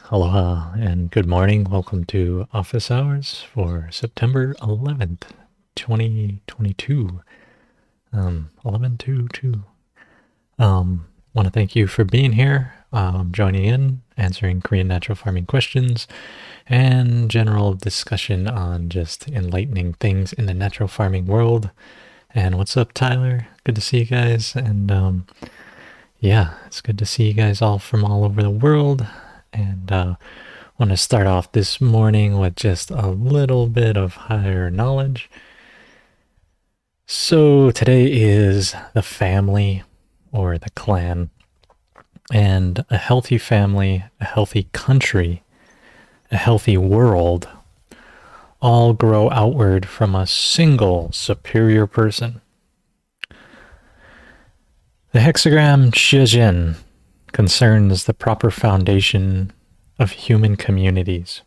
Aloha and good morning. Welcome to office hours for September 11th, 2022. 11/2/2. Want to thank you for being here, joining in, answering Korean natural farming questions, and general discussion on just enlightening things in the natural farming world. And what's up, Tyler? Good to see you guys. And yeah, it's good to see you guys all from all over the world. And want to start off this morning with just a little bit of higher knowledge. So today is the family or the clan, and a healthy family, a healthy country, a healthy world all grow outward from a single superior person. The hexagram Shijin concerns the proper foundation of human communities.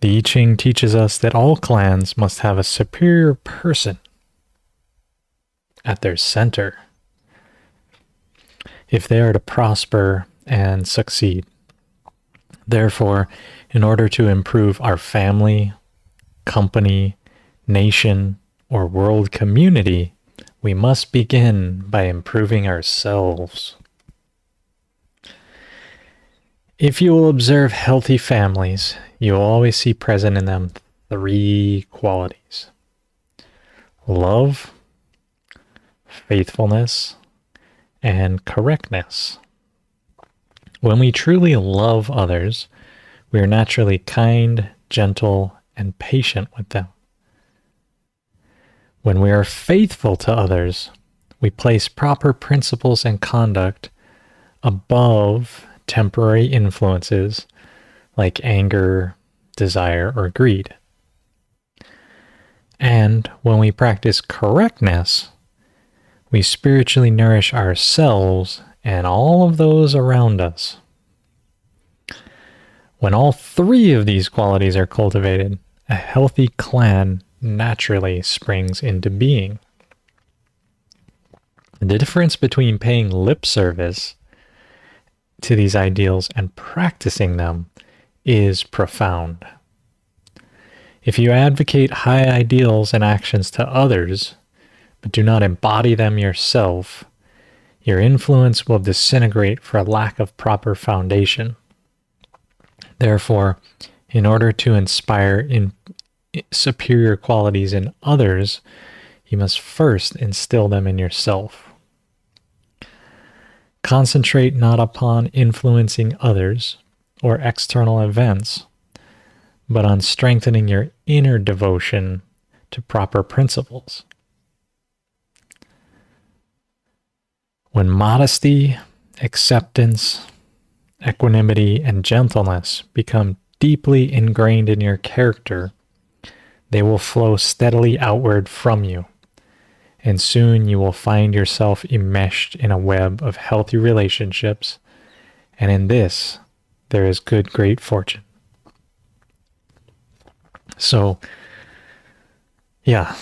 The Ching teaches us that all clans must have a superior person at their center if they are to prosper and succeed. Therefore, in order to improve our family, company, nation, or world community, we must begin by improving ourselves. If you will observe healthy families, you will always see present in them three qualities: love, faithfulness, and correctness. When we truly love others, we are naturally kind, gentle, and patient with them. When we are faithful to others, we place proper principles and conduct above temporary influences like anger, desire, or greed. And when we practice correctness, we spiritually nourish ourselves and all of those around us. When all three of these qualities are cultivated, a healthy clan naturally springs into being. The difference between paying lip service to these ideals and practicing them is profound. If you advocate high ideals and actions to others, but do not embody them yourself, your influence will disintegrate for a lack of proper foundation. Therefore, in order to inspire superior qualities in others, you must first instill them in yourself. Concentrate not upon influencing others or external events, but on strengthening your inner devotion to proper principles. When modesty, acceptance, equanimity, and gentleness become deeply ingrained in your character, they will flow steadily outward from you, and soon you will find yourself enmeshed in a web of healthy relationships, and in this there is great fortune. So, yeah,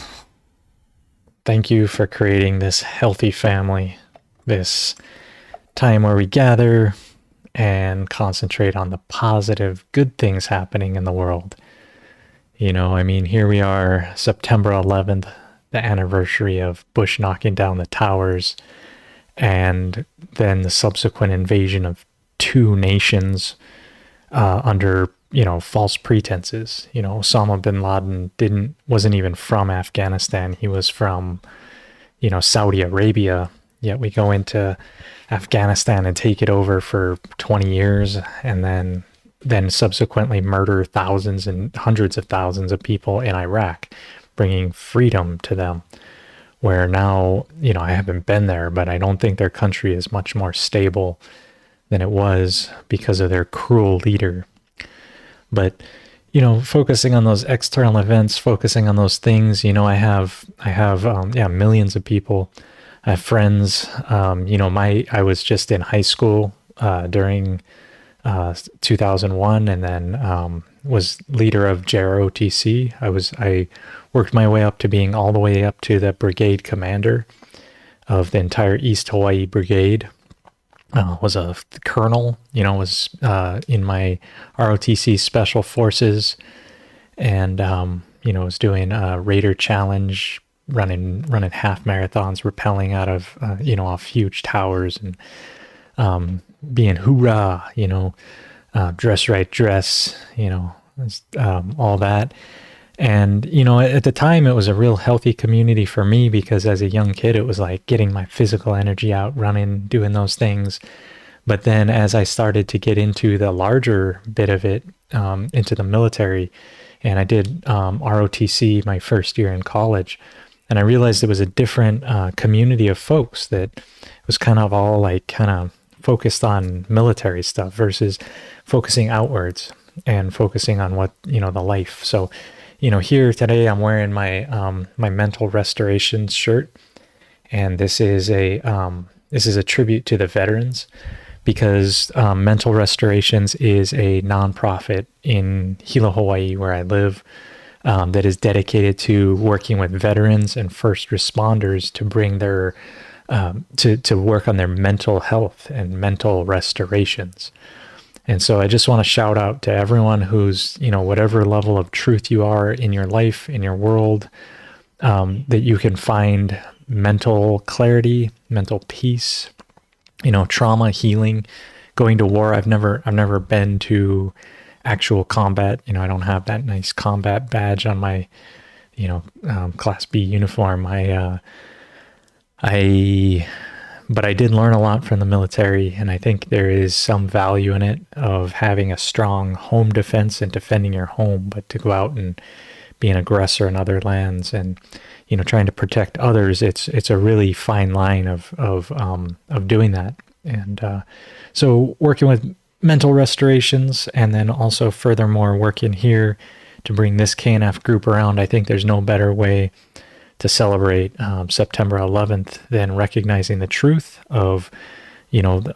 thank you for creating this healthy family, this time where we gather and concentrate on the positive, good things happening in the world. You know, I mean, here we are, September 11th, the anniversary of Bush knocking down the towers, and then the subsequent invasion of two nations under, false pretenses. Osama bin Laden wasn't even from Afghanistan. He was from, Saudi Arabia. Yet we go into Afghanistan and take it over for 20 years, and then subsequently murder thousands and hundreds of thousands of people in Iraq, bringing freedom to them. Where now, I haven't been there, but I don't think their country is much more stable than it was because of their cruel leader. But, focusing on those external events, focusing on those things, I have millions of people. I have friends. I was just in high school during 2001, and then was leader of JROTC. I worked my way up to being all the way up to the brigade commander of the entire East Hawaii Brigade. was a colonel, was in my ROTC special forces, and was doing a Raider challenge, running half marathons, rappelling out of off huge towers, and being hoorah, dress right dress, all that. And, at the time, it was a real healthy community for me, because as a young kid, it was like getting my physical energy out, running, doing those things. But then as I started to get into the larger bit of it, into the military, and I did ROTC my first year in college, and I realized it was a different community of folks that was kind of all like kind of focused on military stuff versus focusing outwards and focusing on what, the life. So, here today I'm wearing my my mental restoration shirt, and this is a tribute to the veterans, because Mental Restorations is a nonprofit in Hilo, Hawaii, where I live, that is dedicated to working with veterans and first responders to bring their to work on their mental health and mental restorations. And so I just want to shout out to everyone who's, whatever level of truth you are in your life, in your world, that you can find mental clarity, mental peace, trauma healing, going to war. I've never been to actual combat. I don't have that nice combat badge on my, Class B uniform. But I did learn a lot from the military, and I think there is some value in it, of having a strong home defense and defending your home, but to go out and be an aggressor in other lands and, trying to protect others, it's a really fine line of doing that. And so working with mental restorations, and then also furthermore working here to bring this KNF group around, I think there's no better way to celebrate September 11th than recognizing the truth of,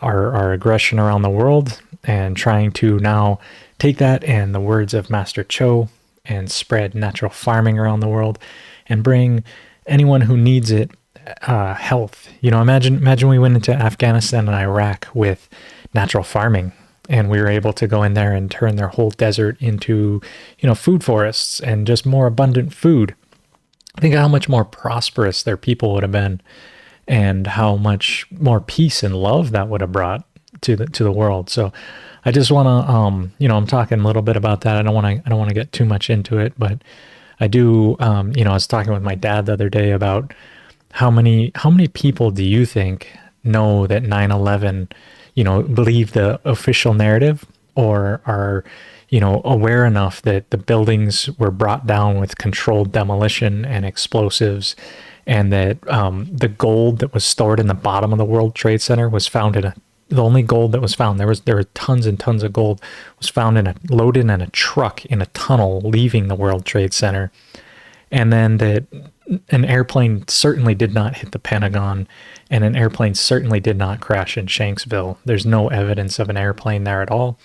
our aggression around the world, and trying to now take that and the words of Master Cho and spread natural farming around the world, and bring anyone who needs it health. Imagine we went into Afghanistan and Iraq with natural farming, and we were able to go in there and turn their whole desert into, food forests and just more abundant food. Think of how much more prosperous their people would have been, and how much more peace and love that would have brought to the world. So I just want to, I'm talking a little bit about that. I don't want to get too much into it, but I do, I was talking with my dad the other day about how many people do you think know that 9/11, believe the official narrative, or are, aware enough that the buildings were brought down with controlled demolition and explosives, and that the gold that was stored in the bottom of the World Trade Center was found the only gold that was found, there were tons and tons of gold, was found loaded in a truck in a tunnel leaving the World Trade Center. And then that an airplane certainly did not hit the Pentagon, and an airplane certainly did not crash in Shanksville. There's no evidence of an airplane there at all.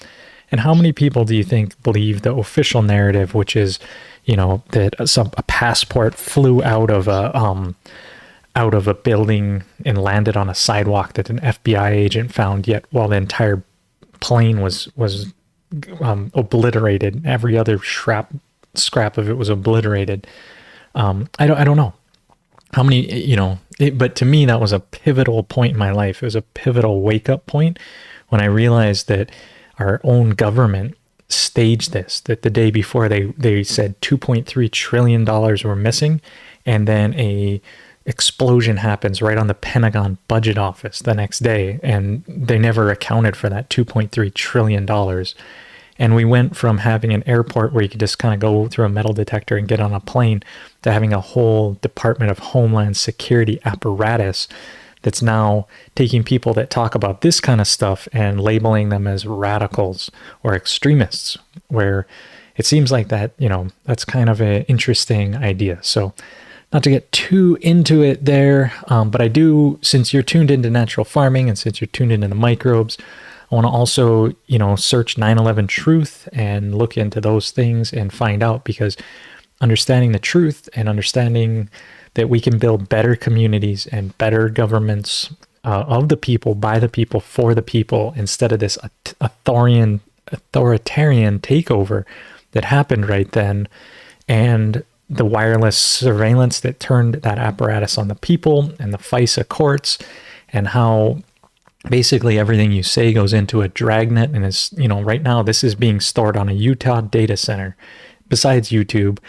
And how many people do you think believe the official narrative, which is, that a passport flew out of a building and landed on a sidewalk that an FBI agent found, yet while the entire plane was obliterated, every other scrap of it was obliterated. I don't know how many, but to me, that was a pivotal point in my life. It was a pivotal wake up point when I realized that our own government staged this, that the day before they said $2.3 trillion were missing. And then a explosion happens right on the Pentagon budget office the next day. And they never accounted for that $2.3 trillion. And we went from having an airport where you could just kind of go through a metal detector and get on a plane, to having a whole Department of Homeland Security apparatus that's now taking people that talk about this kind of stuff and labeling them as radicals or extremists, where it seems like that, that's kind of an interesting idea. So not to get too into it there, but I do, since you're tuned into natural farming and since you're tuned into the microbes, I want to also, search 9/11 truth and look into those things and find out, because understanding the truth and understanding that we can build better communities and better governments of the people, by the people, for the people, instead of this authoritarian takeover that happened right then, and the wireless surveillance that turned that apparatus on the people, and the FISA courts, and how basically everything you say goes into a dragnet, and is, right now this is being stored on a Utah data center besides YouTube,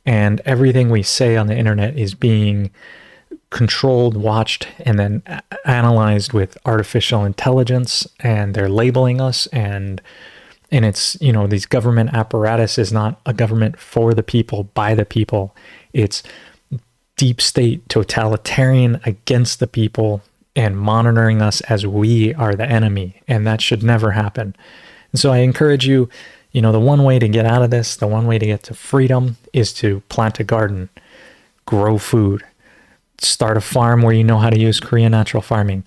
and everything we say on the internet is being controlled, watched, and then analyzed with artificial intelligence, and they're labeling us, and it's, these government apparatus is not a government for the people, by the people. It's deep state, totalitarian, against the people, and monitoring us as we are the enemy, and that should never happen. And so I encourage you, the one way to get out of this, the one way to get to freedom, is to plant a garden, grow food, start a farm where you know how to use Korean natural farming,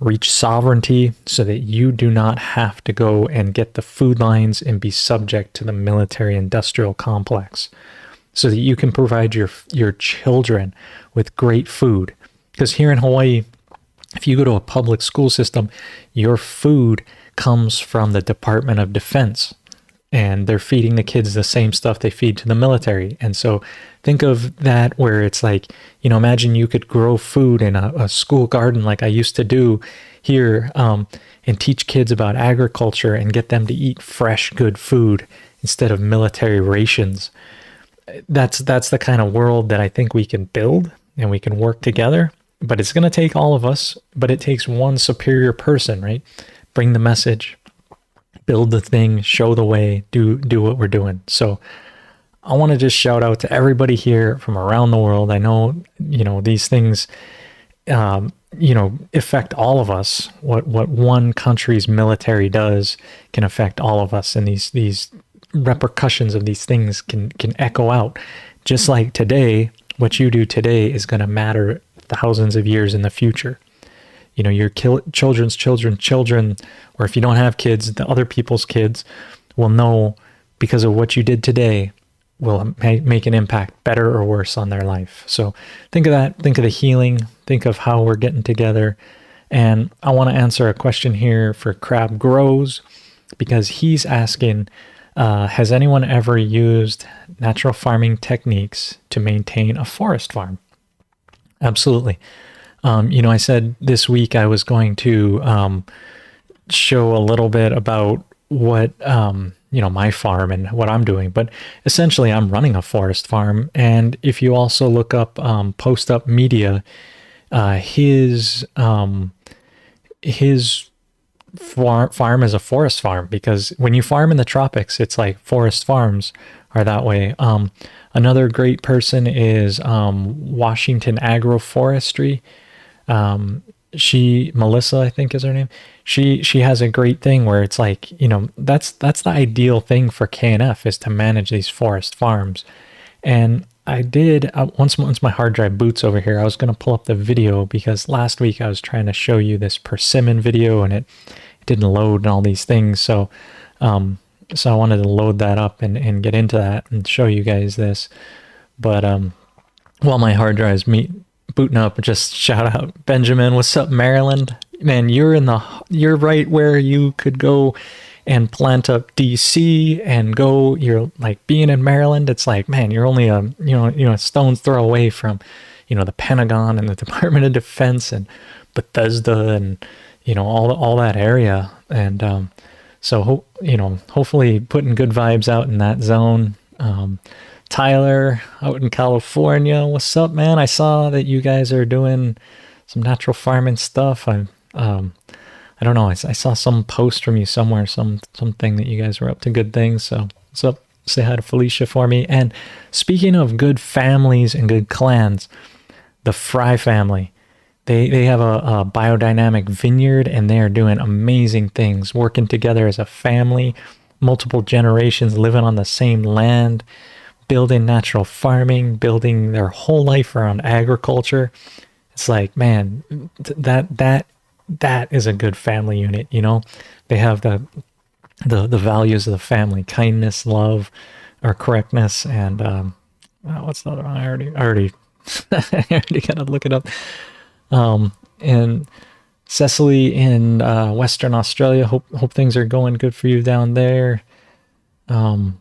reach sovereignty so that you do not have to go and get the food lines and be subject to the military industrial complex, so that you can provide your children with great food. Because here in Hawaii, if you go to a public school system, your food comes from the Department of Defense, and they're feeding the kids the same stuff they feed to the military. And so think of that where it's like, imagine you could grow food in a school garden like I used to do here, and teach kids about agriculture and get them to eat fresh, good food instead of military rations. That's the kind of world that I think we can build, and we can work together. But it's going to take all of us, but it takes one superior person, right? Bring the message, build the thing, show the way, do what we're doing. So I want to just shout out to everybody here from around the world. I know, these things, affect all of us. What one country's military does can affect all of us. And these repercussions of these things can echo out. Just like today, what you do today is going to matter thousands of years in the future. Your children's children, or if you don't have kids, the other people's kids will know, because of what you did today, will make an impact, better or worse, on their life. So think of that. Think of the healing. Think of how we're getting together. And I want to answer a question here for Crab Grows, because he's asking, has anyone ever used natural farming techniques to maintain a forest farm? Absolutely. I said this week I was going to show a little bit about what, my farm and what I'm doing. But essentially, I'm running a forest farm. And if you also look up Post Up Media, his farm is a forest farm, because when you farm in the tropics, it's like forest farms are that way. Another great person is Washington Agroforestry. Melissa, I think is her name. She has a great thing where it's like, that's the ideal thing for KNF, is to manage these forest farms. And I did, once my hard drive boots over here, I was going to pull up the video, because last week I was trying to show you this Persimmon video and it didn't load and all these things. So I wanted to load that up and get into that and show you guys this. But while my hard drive's booting up, just shout out Benjamin. What's up, Maryland? Man, you're right where you could go and plant up DC and go. You're like, being in Maryland, it's like, man, you're only a stone's throw away from the Pentagon and the Department of Defense and Bethesda and all that area. And so hopefully putting good vibes out in that zone. Tyler out in California, what's up, man? I saw that you guys are doing some natural farming stuff. I don't know. I saw some post from you somewhere, something that you guys were up to good things. So what's up? Say hi to Felicia for me. And speaking of good families and good clans, the Fry family, they have a biodynamic vineyard, and they are doing amazing things, working together as a family, multiple generations living on the same land, building natural farming, building their whole life around agriculture. It's like, man, that is a good family unit. They have the values of the family: kindness, love, or correctness, and what's the other one? I already I already gotta look it up. And Cecily in Western Australia. Hope things are going good for you down there. And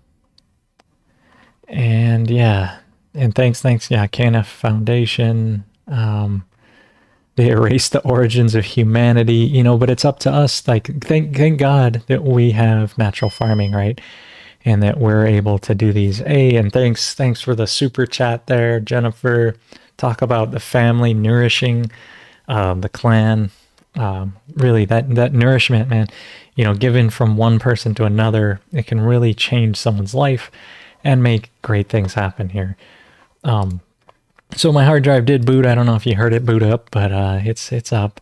yeah, and thanks, yeah, KNF Foundation. They erased the origins of humanity, you know, but it's up to us. Like, thank God that we have natural farming, right? And that we're able to do these. Hey, and thanks for the super chat there, Jennifer. Talk about the family nourishing the clan. Really, that nourishment, man, you know, given from one person to another, it can really change someone's life and make great things happen here. So my hard drive did boot. I don't know if you heard it boot up, but it's up.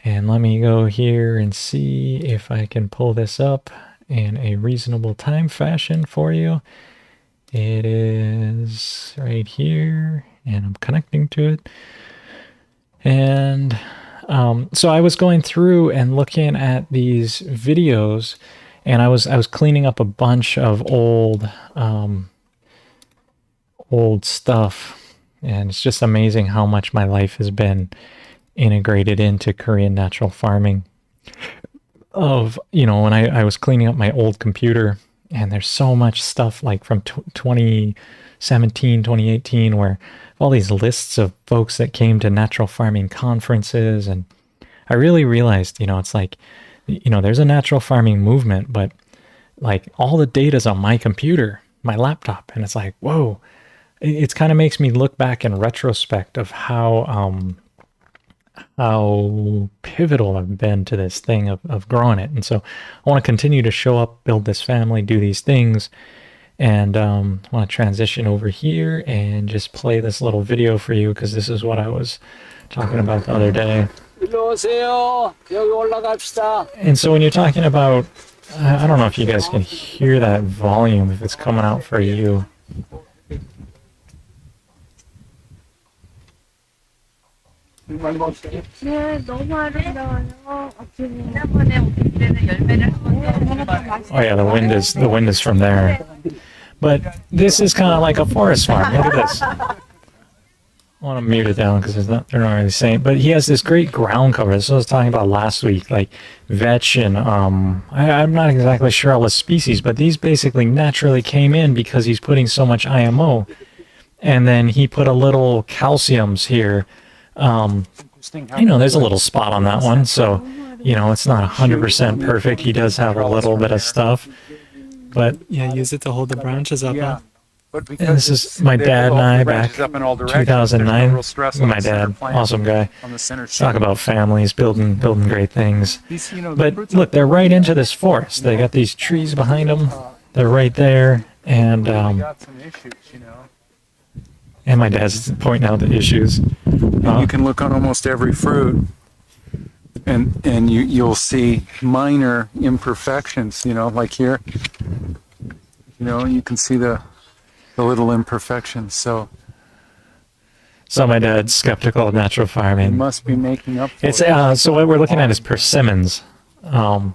And let me go here and see if I can pull this up in a reasonable time fashion for you. It is right here, and I'm connecting to it. And so I was going through and looking at these videos, and I was cleaning up a bunch of old stuff. And it's just amazing how much my life has been integrated into Korean natural farming. You know, when I was cleaning up my old computer, and there's so much stuff like from 2017, 2018, where all these lists of folks that came to natural farming conferences. And I really realized, you know, it's like, you know, there's a natural farming movement, but like all the data's on my computer, my laptop. And it's like, whoa. It kind of makes me look back in retrospect of how pivotal I've been to this thing of growing it. And so I want to continue to show up, build this family, do these things, and I want to transition over here and just play this little video for you, because this is what I was talking about the other day. And so when you're talking about, I don't know if you guys can hear that volume, if it's coming out for you. 네, 너무 아름다워요. 지난번에 오실 때는 열매를 Oh yeah, the wind is from there. But this is kind of like a forest farm. Look at this. I want to mute it down because they're not really saying. But he has this great ground cover. This is what I was talking about last week, like vetch and I'm not exactly sure all the species, but these basically naturally came in because he's putting so much IMO, and then he put a little calciums here. You know, there's a little spot on that one, so you know it's not 100% perfect. He does have a little bit of stuff, but yeah, use it to hold the branches up. Yeah. And this is my dad and I back 2009. My dad, awesome guy. Talk about families, building great things. But look, they're right into this forest. They got these trees behind them. They're right there, and my dad's pointing out the issues. You can look on almost every fruit, and you'll see minor imperfections. You know, like here. You know, you can see the little imperfections. So my dad's skeptical of natural farming. He must be making up for it. So what we're looking at is persimmons, so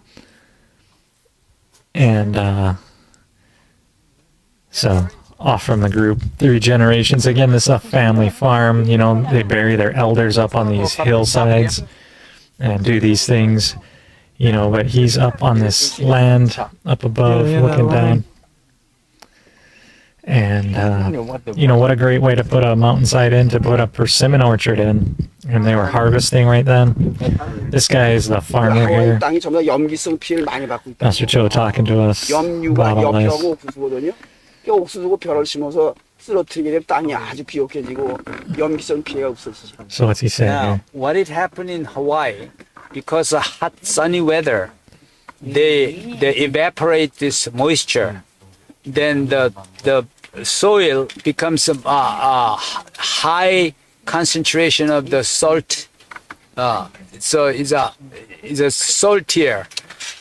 off from the group, 3 generations. Again, this is a family farm. You know, they bury their elders up on these hillsides and do these things. You know, but he's up on this land up above, looking down. And, you know, what a great way to put a mountainside in, to put a persimmon orchard in. And they were harvesting right then. This guy is the farmer here. Pastor Cho talking to us about all this. So what's he saying now, here? what it happened in Hawaii, because of hot sunny weather, they evaporate this moisture. Then the soil becomes a high concentration of the salt. So it's a saltier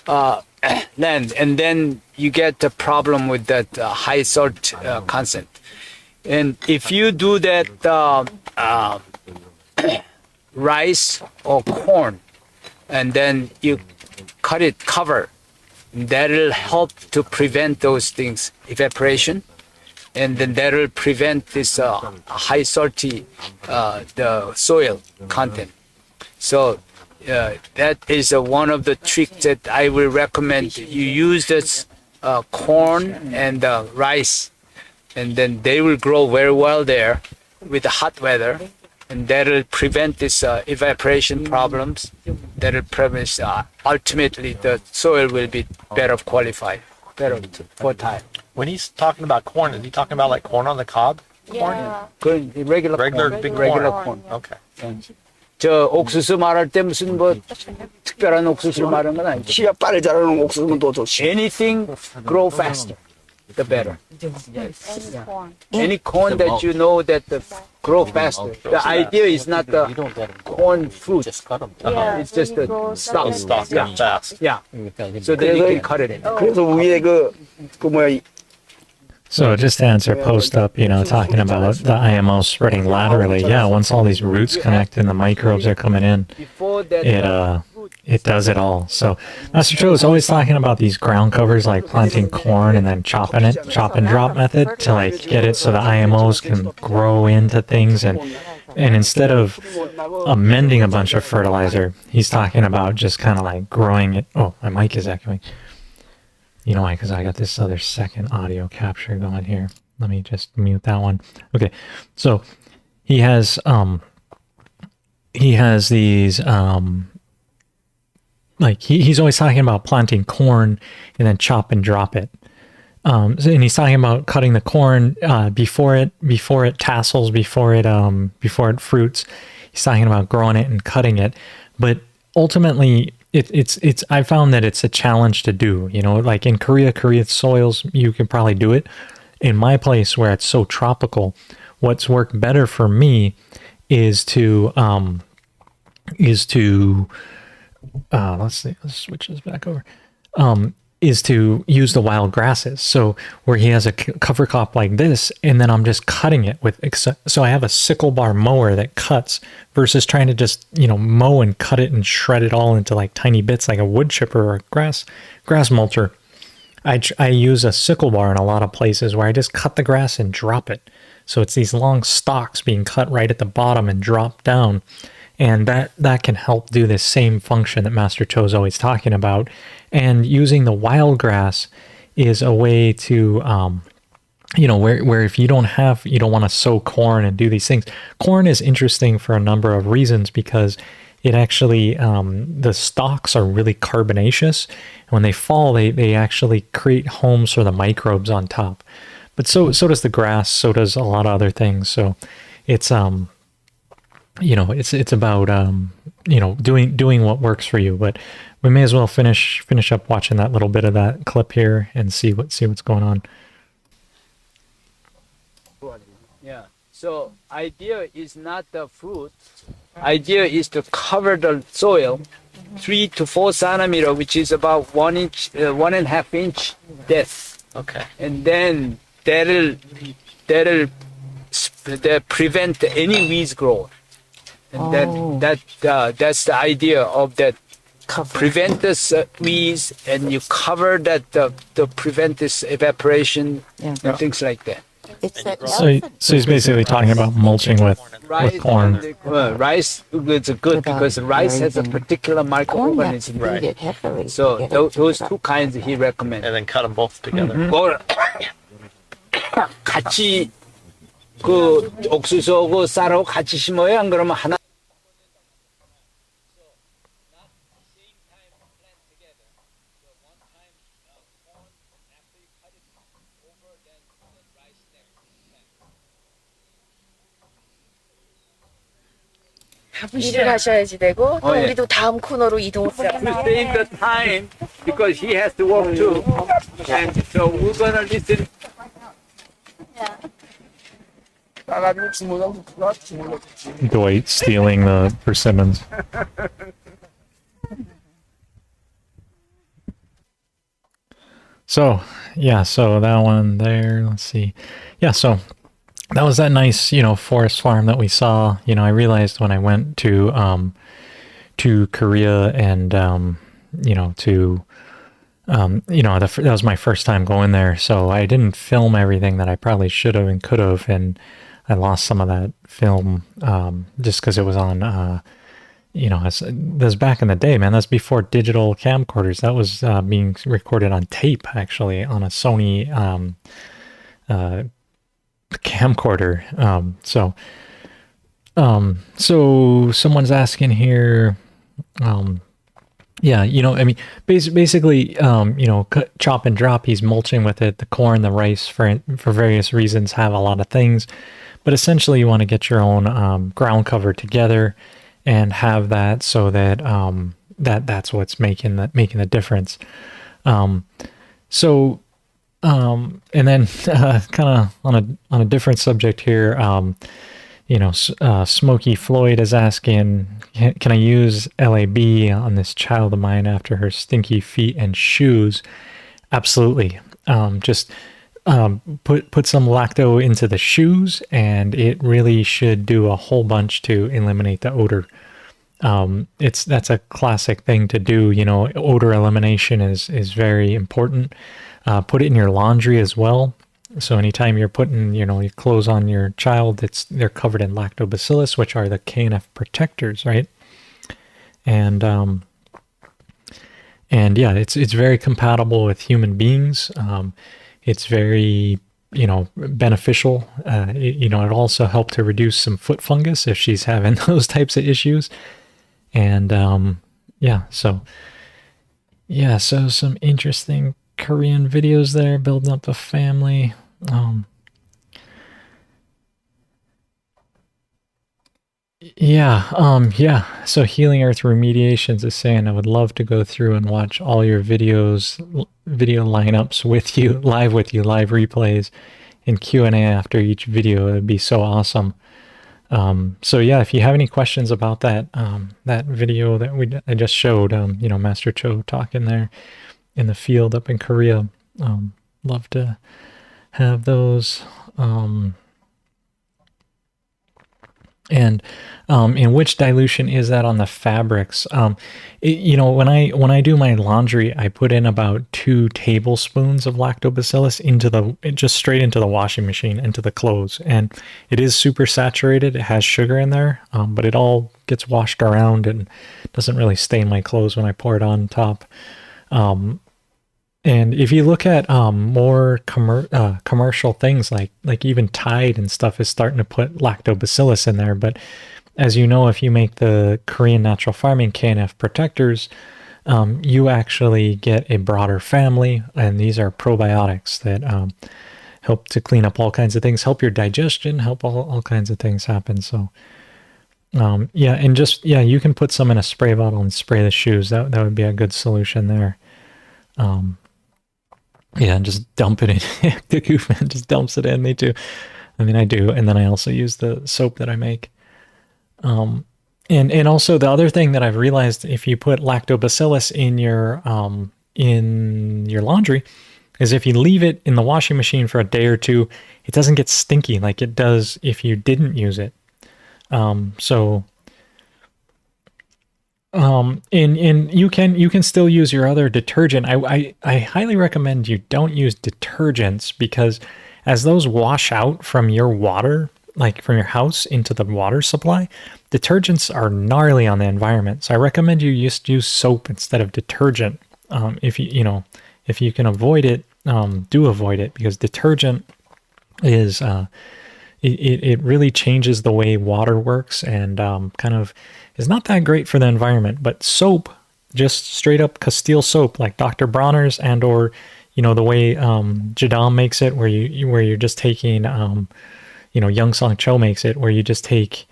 land, and then you get the problem with that high salt content. And if you do that rice or corn, and then you cut it cover, that'll help to prevent those things, evaporation, and then that'll prevent this high salty the soil content. So that is one of the tricks that I will recommend. You use this corn and rice, and then they will grow very well there with the hot weather, and that will prevent this evaporation problems. That will prevent ultimately the soil will be better qualified, better fertile. When he's talking about corn, is he talking about like corn on the cob? Yeah. 그건 regular Big regular corn. corn. Okay. 저 옥수수 말할 때 무슨 뭐 특별한 옥수수를 말하는 건 아니죠. 키가 빨리 자라는 옥수수는 더 좋지. Anything grow faster, the better. Corn. Any corn that you know that grow faster. The idea is not the corn fruit. Yeah, It's just we the grow stalk. stalk. Yeah, fast. Yeah. So then you can cut it. 그래서 위에 그 뭐야 So just to answer post up, talking about the IMO spreading laterally. Yeah, once all these roots connect and the microbes are coming in, Before that, it does it all. So Master Joe is always talking about these ground covers, like planting corn and then chop and drop method to like get it so the IMOs can grow into things, and instead of amending a bunch of fertilizer, he's talking about just kind of like growing it. Oh, my mic is echoing. You know why? Because I got this other second audio capture going here. Let me just mute that one. Okay, so he has these like he's always talking about planting corn and then chop and drop it. And he's talking about cutting the corn before it tassels, before it fruits. He's talking about growing it and cutting it, but ultimately it's I found that it's a challenge to do. Like in Korea soils, you can probably do it. In my place where it's so tropical, what's worked better for me is to let's see, let's switch this back over. Is to use the wild grasses. So where he has a cover crop like this, and then I'm just cutting it with, so I have a sickle bar mower that cuts versus trying to just, mow and cut it and shred it all into like tiny bits like a wood chipper or a grass mulcher. I use a sickle bar in a lot of places where I just cut the grass and drop it. So it's these long stalks being cut right at the bottom and drop down. And that can help do this same function that Master Cho's always talking about. And using the wild grass is a way to, where if you don't want to sow corn and do these things. Corn is interesting for a number of reasons because it actually, the stalks are really carbonaceous. And when they fall, they actually create homes for the microbes on top. But so does the grass, so does a lot of other things. So it's, it's about doing what works for you. But we may as well finish up watching that little bit of that clip here and see what's going on. Yeah. So idea is not the fruit. Idea is to cover the soil 3 to 4 centimeter, which is about 1 inch, 1.5 inch depth. Okay. And then that'll prevent any weeds growth. And that's the idea of that. Prevent this weeds, and you cover that to prevent this evaporation and things like that. It's that So he's basically talking about mulching with corn. Rice is good because rice has a particular microorganism. Right. So those two kinds he recommends. And then cut them both together. 뭘 같이 그 옥수수하고 쌀하고 같이 심어요? 안 그러면 하나. 일을 하셔야지 되고 또 예. 우리도 다음 코너로 이동을 To save the time because he has to work too, and so we're gonna listen. 나가지고 주문하고 그거 주문하고. Dwight stealing the persimmons. So that one there, let's see. Yeah, so that was that nice, forest farm that we saw. I realized when I went to Korea and, that was my first time going there. So I didn't film everything that I probably should have and could have. And I lost some of that film, just cause it was on, you know, that's back in the day, man. That's before digital camcorders. That was being recorded on tape, actually, on a Sony camcorder. So someone's asking here, yeah, you know, I mean, basically, you know, chop and drop. He's mulching with it. The corn, the rice, for various reasons, have a lot of things, but essentially, you want to get your own ground cover together and have that so that that's what's making the difference. And then kind of on a different subject here, you know, Smokey Floyd is asking, can I use LAB on this child of mine after her stinky feet and shoes? Absolutely. Just put some lacto into the shoes, and it really should do a whole bunch to eliminate the odor. That's a classic thing to do. You know, odor elimination is very important. Put it in your laundry as well. So anytime you're putting, you know, your clothes on your child, they're covered in lactobacillus, which are the KNF protectors, right? And yeah, it's very compatible with human beings. It's very, you know, beneficial. You know, it also helped to reduce some foot fungus if she's having those types of issues. And yeah, so some interesting Korean videos there, building up a family. Yeah. So Healing Earth Remediations is saying, I would love to go through and watch all your video lineups with you, live replays, and Q&A after each video. It would be so awesome. So yeah, if you have any questions about that video that I just showed, you know, Master Cho talking there in the field up in Korea, love to have those. And which dilution is that on the fabrics? You know, when I do my laundry, I put in about 2 tablespoons of lactobacillus just straight into the washing machine, into the clothes, and it is super saturated. It has sugar in there, but it all gets washed around and doesn't really stain my clothes when I pour it on top. And if you look at more commercial things like even Tide and stuff is starting to put lactobacillus in there. But as you know, if you make the Korean natural farming KNF protectors, you actually get a broader family, and these are probiotics that help to clean up all kinds of things, help your digestion, help all kinds of things happen. So yeah, and you can put some in a spray bottle and spray the shoes. That would be a good solution there. Yeah, and just dump it in. The coop man just dumps it in. Me too. I mean, I do, and then I also use the soap that I make. And also the other thing that I've realized, if you put lactobacillus in your laundry, is if you leave it in the washing machine for a day or two, it doesn't get stinky like it does if you didn't use it. And you can still use your other detergent. I highly recommend you don't use detergents, because as those wash out from your water, like from your house into the water supply, detergents are gnarly on the environment. So I recommend you just use soap instead of detergent. If you can avoid it, do avoid it, because detergent is it really changes the way water works, and kind of is not that great for the environment. But soap, just straight up Castile soap, like Dr. Bronner's, and or the way Jadam makes it, where you're just taking Young Song Cho makes it, where you just take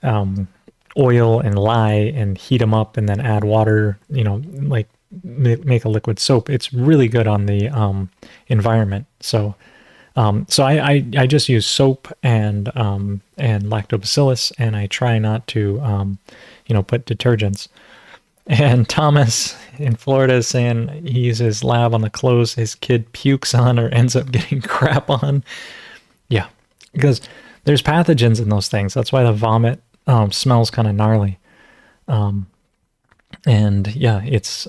oil and lye and heat them up and then add water, like make a liquid soap. It's really good on the environment. So I just use soap and lactobacillus, and I try not to put detergents. And Thomas in Florida is saying he uses lab on the clothes his kid pukes on or ends up getting crap on. Yeah, because there's pathogens in those things. That's why the vomit smells kind of gnarly. And yeah, it's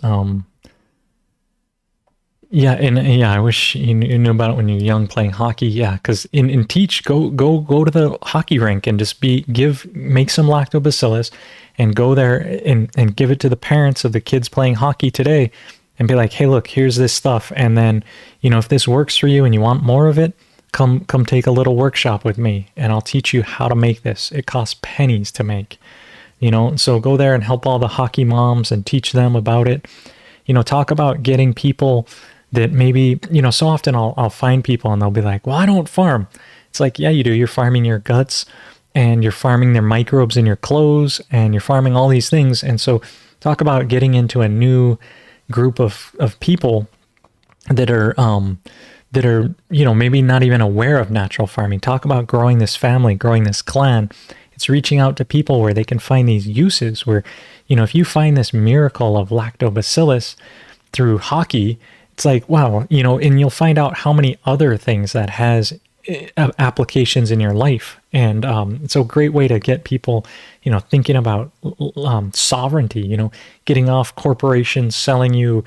Yeah, and I wish you knew about it when you're young playing hockey. Yeah, because in teach, go to the hockey rink and just make some lactobacillus and go there and give it to the parents of the kids playing hockey today and be like, hey, look, here's this stuff. And then, if this works for you and you want more of it, come take a little workshop with me and I'll teach you how to make this. It costs pennies to make, so go there and help all the hockey moms and teach them about it. Talk about getting people that maybe, so often I'll find people and they'll be like, well, I don't farm. It's like, yeah, you do. You're farming your guts and you're farming their microbes in your clothes and you're farming all these things. And so talk about getting into a new group of people that are, maybe not even aware of natural farming. Talk about growing this family, growing this clan. It's reaching out to people where they can find these uses where, if you find this miracle of lactobacillus through hockey, it's like, wow, and you'll find out how many other things that has applications in your life. And it's a great way to get people, thinking about sovereignty, getting off corporations selling you,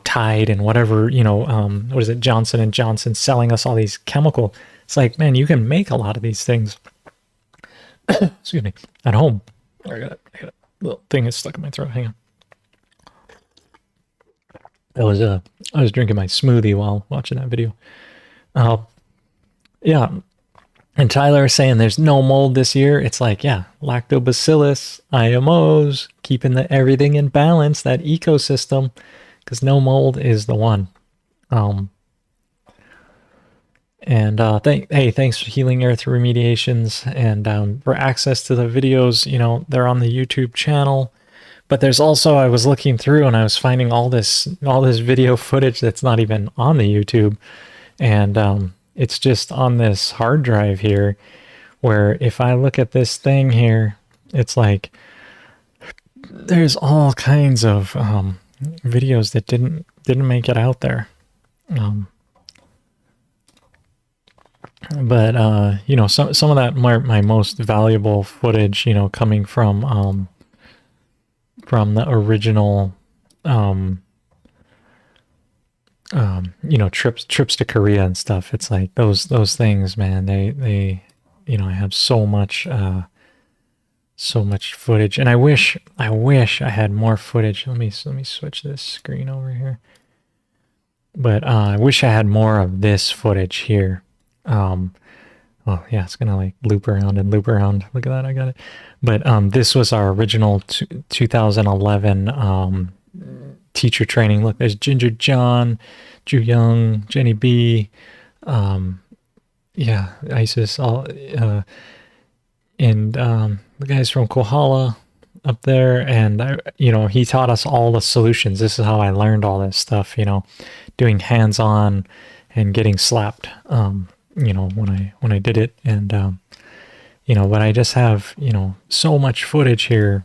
Tide and whatever, what is it, Johnson & Johnson selling us all these chemical. It's like, man, you can make a lot of these things, excuse me, at home. I got a little thing is stuck in my throat. Hang on. I was drinking my smoothie while watching that video. Yeah. And Tyler is saying there's no mold this year. It's like, yeah, lactobacillus, IMOs, keeping everything in balance, that ecosystem, because no mold is the one. Thanks for Healing Earth Remediations and for access to the videos. They're on the YouTube channel. But there's also, I was looking through and I was finding all this video footage that's not even on the YouTube. And it's just on this hard drive here, where if I look at this thing here, it's like there's all kinds of videos that didn't make it out there. But some of that my most valuable footage, coming from the original trips to Korea and stuff. It's like those things, man, they I have so much footage, and I wish I had more footage. Let me switch this screen over here. But I wish I had more of this footage here. Oh yeah, it's gonna like loop around and loop around. Look at that, I got it. But this was our original 2011 teacher training. Look, there's Ginger John, Ju Young, Jenny B, Isis, all, and the guys from Kohala up there, and he taught us all the solutions. This is how I learned all this stuff. Doing hands-on and getting slapped. When I did it, and but I just have so much footage here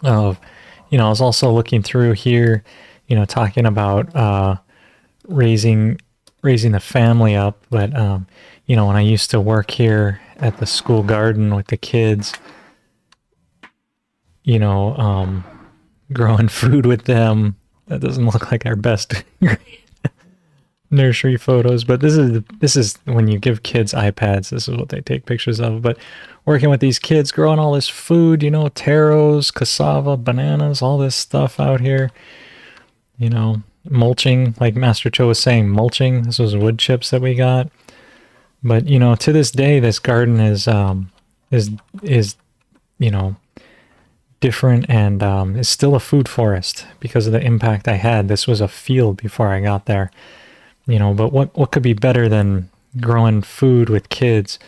of I was also looking through here, talking about raising the family up, but when I used to work here at the school garden with the kids, growing food with them. That doesn't look like our best nursery photos, but this is when you give kids iPads, this is what they take pictures of. But working with these kids, growing all this food, taros, cassava, bananas, all this stuff out here, mulching, like Master Cho was saying, mulching. This was wood chips that we got. But to this day, this garden is different, and is still a food forest because of the impact I had. This was a field before I got there. But what could be better than growing food with kids?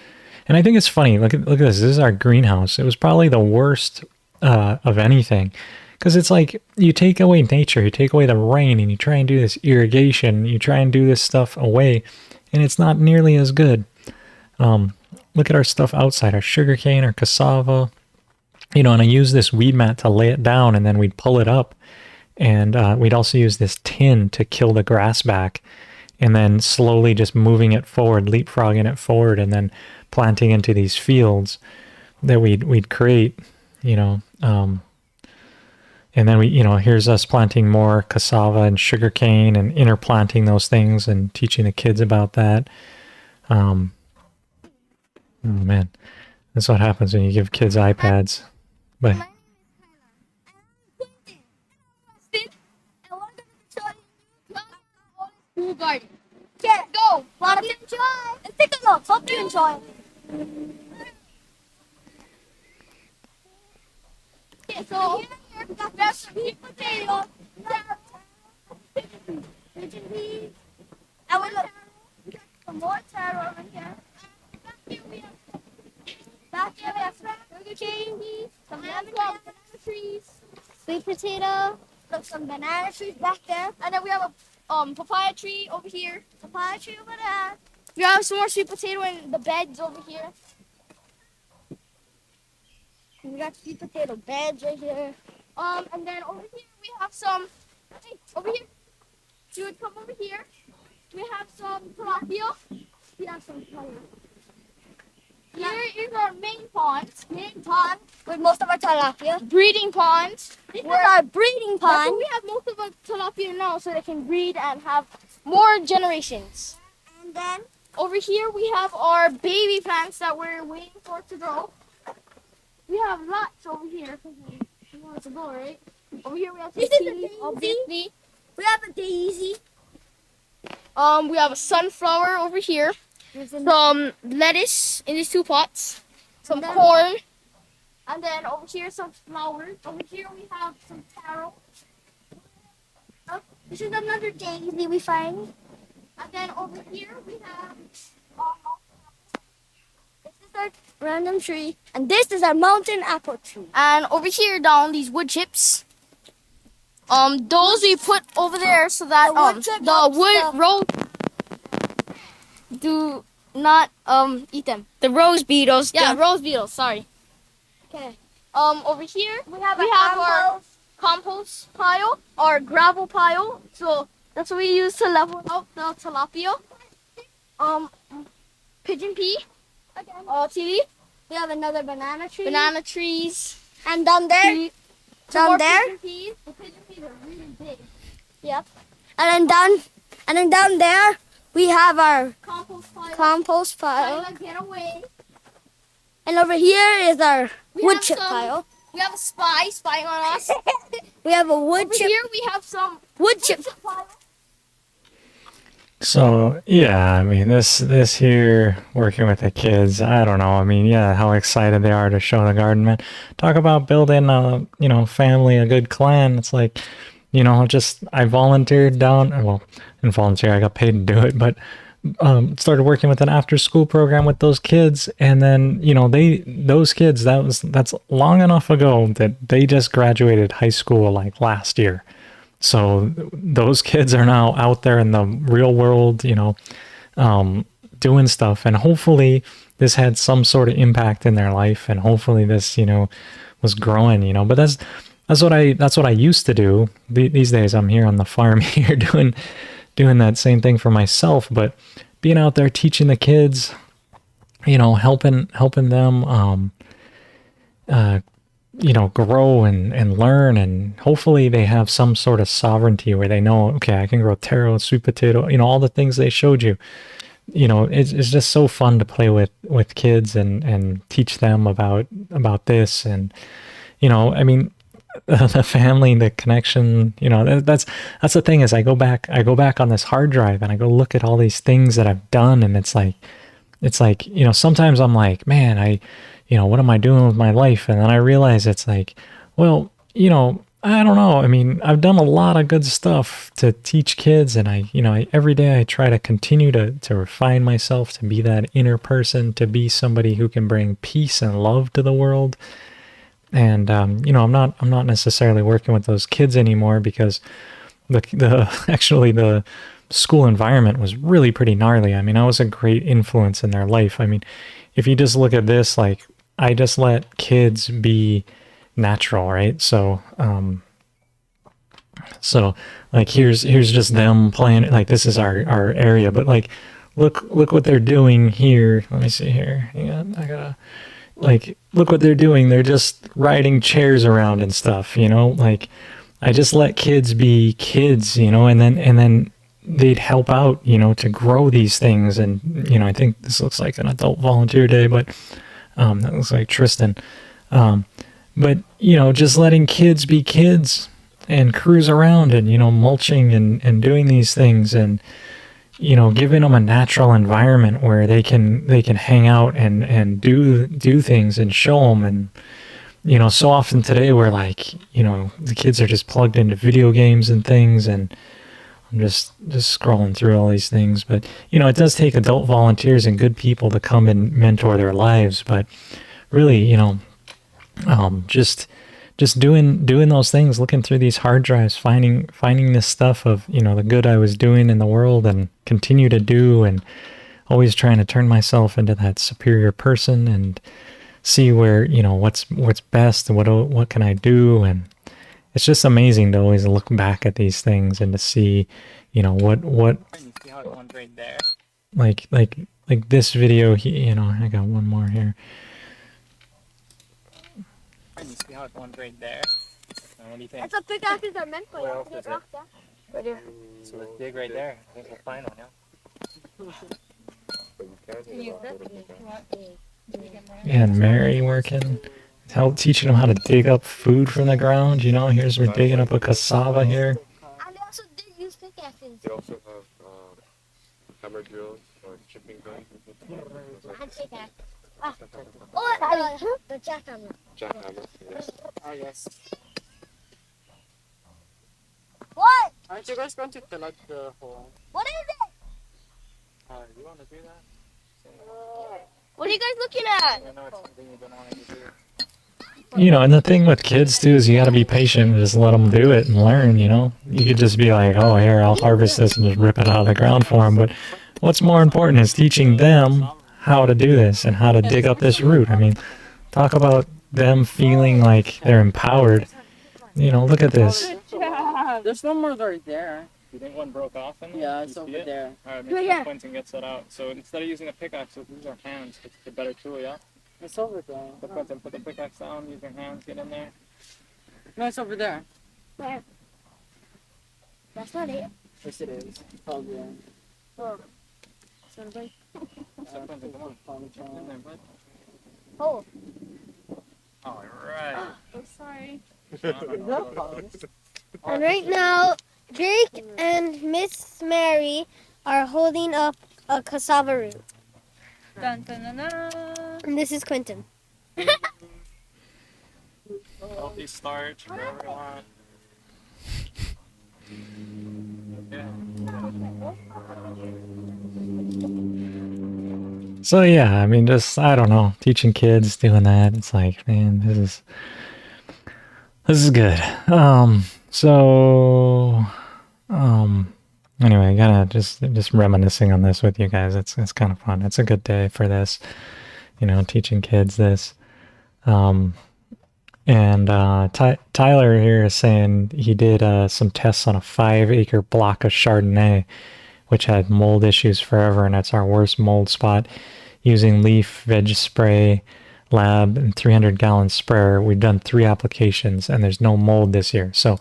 And I think it's funny. Look at this. This is our greenhouse. It was probably the worst of anything, because it's like you take away nature, you take away the rain, and you try and do this irrigation, you try and do this stuff away, and it's not nearly as good. Look at our stuff outside, our sugarcane, our cassava, and I use this weed mat to lay it down, and then we'd pull it up, and we'd also use this tin to kill the grass back. And then slowly just moving it forward, leapfrogging it forward, and then planting into these fields that we'd create, It's and then we, here's us planting more cassava and sugarcane and interplanting those things and teaching the kids about that. Oh man, that's what happens when you give kids iPads. But School garden. Yeah, go. Hope you enjoy. Let's take a look. Hope you enjoy. Okay, so here we got sweet potatoes, pigeon peas, and we got some more taro over here. Back here we have sugar cane peas, some banana trees, sweet potato, some banana trees back there, and then we have a papaya tree over here. Papaya tree over there. We have some more sweet potato in the beds over here. We got sweet potato beds right here. And then over here we have some. Hey, over here. You would come over here. We have some tilapia. We have some tilapia. Here is our main pond. Main pond with most of our tilapia. Breeding ponds. This is our breeding pond. We have most of our tilapia now, so they can breed and have more generations. And then over here we have our baby plants that we're waiting for to grow. We have lots over here because we want it to grow, right? Over here we have some tea, obviously. We have a daisy. We have a sunflower over here. Some lettuce in these two pots. Some corn. And then over here some flowers. Over here we have some taro. Oh, this is another daisy we find. And then over here we have this is our random tree. And this is our mountain apple tree. And over here down these wood chips. Those we put over there so that the wood rose do not eat them. The rose beetles. Yeah, rose beetles, sorry. Okay. Over here we have our compost pile or gravel pile. So that's what we use to level out the tilapia. Pigeon pea. Tea. We have another banana tree. Banana trees. And down there. Down there. Pigeon peas. The pigeon peas are really big. Yep. And then down there we have our compost pile. Get away. And over here is our wood chip pile. We have a spy spying on us. We have a wood chip. Over here we have some wood chip pile. so yeah, I mean this here working with the kids, I don't know. I mean, yeah, how excited they are to show the garden, man. Talk about building a family, a good clan. It's like, just I volunteered down. Well, didn't volunteer. I got paid to do it, but started working with an after-school program with those kids, and then those kids that's long enough ago that they just graduated high school like last year. So those kids are now out there in the real world, doing stuff, and hopefully this had some sort of impact in their life, and hopefully this was growing. But that's what I used to do. These days I'm here on the farm here doing that same thing for myself, but being out there teaching the kids, helping them, grow and learn, and hopefully they have some sort of sovereignty where they know, okay, I can grow taro, sweet potato, all the things they showed you. It's just so fun to play with kids and teach them about this, and I mean, the family, the connection, that's the thing is I go back on this hard drive and I go look at all these things that I've done, and it's like sometimes I'm like, man, what am I doing with my life? And then I realize it's like, well, I don't know. I mean, I've done a lot of good stuff to teach kids, and I every day I try to continue to refine myself, to be that inner person, to be somebody who can bring peace and love to the world. And I'm not necessarily working with those kids anymore because the school environment was really pretty gnarly. I mean, I was a great influence in their life. I mean, if you just look at this, like, I just let kids be natural, right? So like here's just them playing, like this is our area, but like look what they're doing here. Let me see here. I gotta like, look what they're doing. They're just riding chairs around and stuff, you know? Like, I just let kids be kids, you know, and then they'd help out, you know, to grow these things. And, you know, I think this looks like an adult volunteer day, but that looks like Tristan. But, you know, just letting kids be kids and cruise around and, you know, mulching and doing these things and, you know, giving them a natural environment where they can hang out and do things and show them. And, you know, so often today we're like, you know, the kids are just plugged into video games and things, and I'm just scrolling through all these things. But, you know, it does take adult volunteers and good people to come and mentor their lives. But really, you know, just doing those things, looking through these hard drives, finding this stuff of, you know, the good I was doing in the world and continue to do, and always trying to turn myself into that superior person and see where, you know, what's best and what can I do. And it's just amazing to always look back at these things and to see, you know, what You see how it went right there? like this video, you know, I got one more here. You see how it went right there? Now, what do you think? That's what pickaxes are meant for. Where You else have is to it? get rocks, yeah? Right here. So let's dig right there. I think we'll find one, yeah? And Mary working, teaching them how to dig up food from the ground. You know, here's we're digging up a cassava here. And they also did use pickaxes. They also have hammer drills or chipping guns. And pickaxe. Oh, the jackhammer. Jackhammer, yes. Ah, yes. What? Aren't you guys going to fill out the hole? What is it? You want to do that? What are you guys looking at? I know it's something you don't want to do. You know, and the thing with kids too is you got to be patient and just let them do it and learn. You know, you could just be like, oh, here, I'll harvest this and just rip it out of the ground for them. But what's more important is teaching them how to do this and how to dig up this root. I mean, talk about them feeling like they're empowered. You know, look at this. There's one more right there. You think one broke off in there? Yeah, You it's see over it? there. Alright, Right make here. sure Quentin gets that out. So instead of using a pickaxe, we'll use our hands. It's the better tool, yeah? It's over there. So Quentin, put the pickaxe down, use your hands, get in there. No, it's over there. Where? That's not it. Yes, it is. Oh, yeah. Oh. So Quentin, come on. Get in there, bud. Oh. Alright. I'm sorry. No. And right now, Jake and Miss Mary are holding up a cassava root. Dun, dun, dun, dun. And this is Quentin. Healthy starch, whatever you want. So yeah, I mean, just I don't know, teaching kids doing that. It's like, man, this is good. Anyway, I gotta just reminiscing on this with you guys. It's kind of fun. It's a good day for this, you know, teaching kids this. Tyler here is saying he did some tests on a 5-acre block of Chardonnay, which had mold issues forever, and it's our worst mold spot. Using leaf, veg spray, lab, and 300-gallon sprayer, we've done 3 applications, and there's no mold this year. So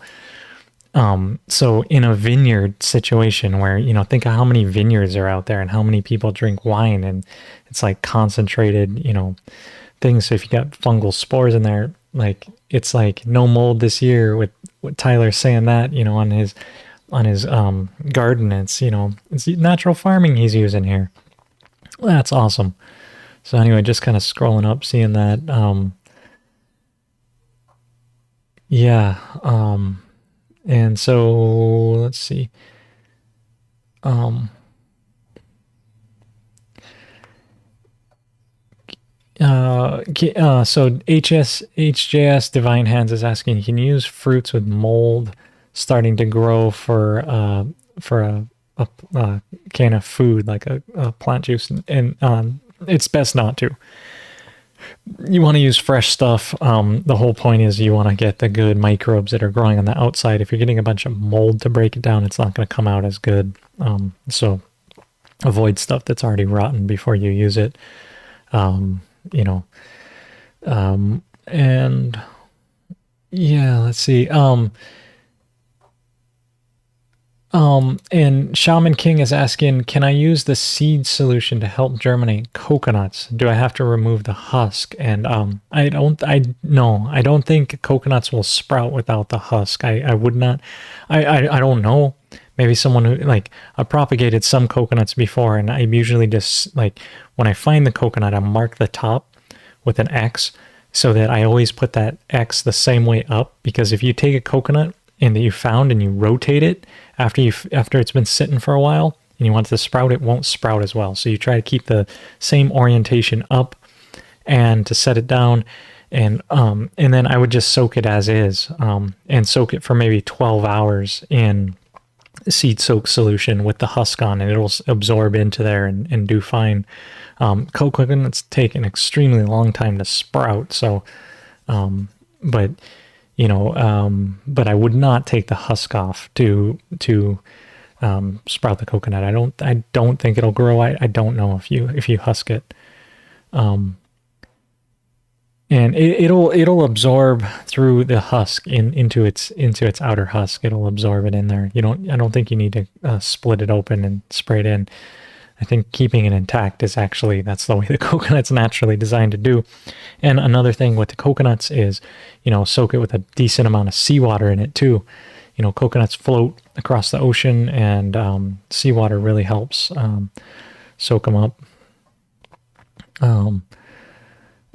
in a vineyard situation where, you know, think of how many vineyards are out there and how many people drink wine, and it's like concentrated, you know, things. So if you got fungal spores in there, like it's like no mold this year. With what Tyler's saying that, you know, on his garden, it's, you know, it's natural farming he's using here. Well, that's awesome. So anyway, just kind of scrolling up, seeing that. And so let's see. So HJS Divine Hands is asking, can you use fruits with mold starting to grow for a can of food, like a plant juice? And it's best not to. You want to use fresh stuff. The whole point is you want to get the good microbes that are growing on the outside. If you're getting a bunch of mold to break it down, it's not going to come out as good. So avoid stuff that's already rotten before you use it. You know, And yeah, let's see. And Shaman King is asking, can I use the seed solution to help germinate coconuts? Do I have to remove the husk? And I don't think coconuts will sprout without the husk. I would not. I don't know. Maybe someone who, like, I've propagated some coconuts before, and I usually just, like, when I find the coconut, I mark the top with an X so that I always put that X the same way up, because if you take a coconut and that you found and you rotate it after it's been sitting for a while and you want it to sprout, it won't sprout as well. So you try to keep the same orientation up and to set it down, and then I would just soak it as is, and soak it for maybe 12 hours in seed soak solution with the husk on, and it'll absorb into there and do fine. Coconuts take an extremely long time to sprout, so but I would not take the husk off to sprout the coconut. I don't think it'll grow. I don't know if you husk it. And it'll absorb through the husk into its outer husk. It'll absorb it in there. I don't think you need to split it open and spray it in. I think keeping it intact is actually, that's the way the coconut's naturally designed to do. And another thing with the coconuts is, soak it with a decent amount of seawater in it too. Coconuts float across the ocean, and seawater really helps soak them up.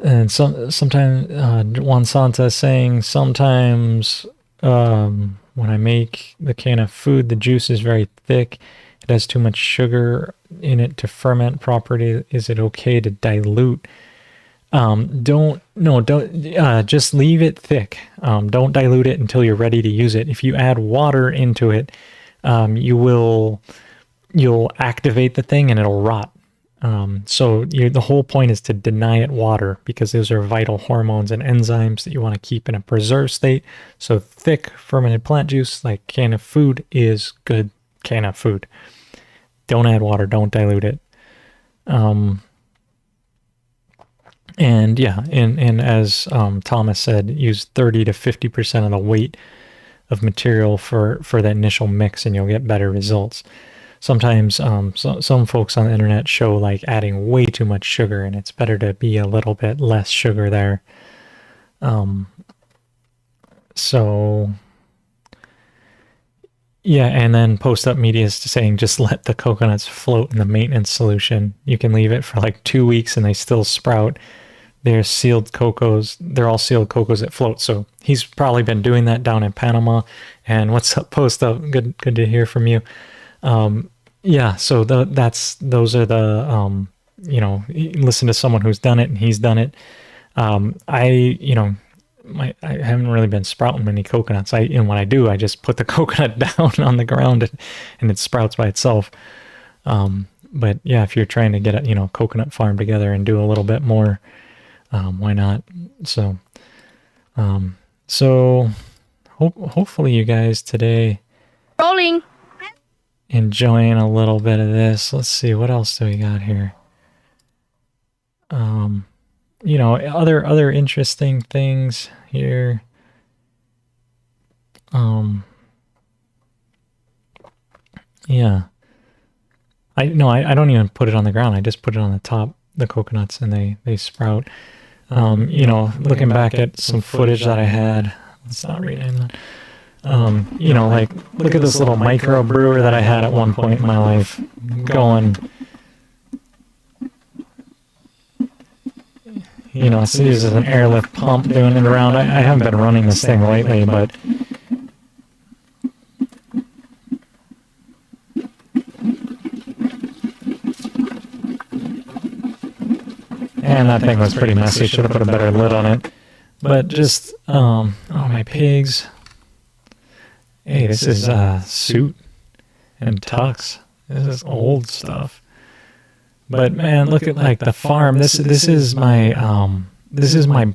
And sometimes Juan Santa is saying, sometimes when I make the KNF food, the juice is very thick. It has too much sugar in it to ferment properly. Is it okay to dilute? Don't just leave it thick. Don't dilute it until you're ready to use it. If you add water into it, you'll activate the thing and it'll rot. So the whole point is to deny it water, because those are vital hormones and enzymes that you want to keep in a preserved state. So thick fermented plant juice, like KNF food, is good KNF food. Don't add water, don't dilute it. And as Thomas said, use 30 to 50% of the weight of material for the initial mix, and you'll get better results. Sometimes some folks on the internet show like adding way too much sugar, and it's better to be a little bit less sugar there. Yeah, and then Post Up Media is saying just let the coconuts float in the maintenance solution. You can leave it for like 2 weeks and they still sprout. They're sealed cocos. They're all sealed cocos that float. So he's probably been doing that down in Panama. And what's up, Post Up? Good to hear from you. Yeah, so those are the listen to someone who's done it, and he's done it. I haven't really been sprouting many coconuts. And when I do, I just put the coconut down on the ground and it sprouts by itself. But yeah, if you're trying to get a coconut farm together and do a little bit more, why not? So hopefully you guys today Rolling. enjoying a little bit of this. Let's see, what else do we got here? Other interesting things here. Yeah. I don't even put it on the ground. I just put it on the top, the coconuts, and they sprout. Looking back at some footage that I had, let's not rename that. Look at this little micro-brewer that I had at one point in my life going. So this is an airlift pump doing it around. I haven't been running this thing lately, but and that thing was pretty messy. Should have put a better lid on it. But just, my pigs. Hey, this is Suit and Tux. This is old stuff. But man, look at like the farm. This is my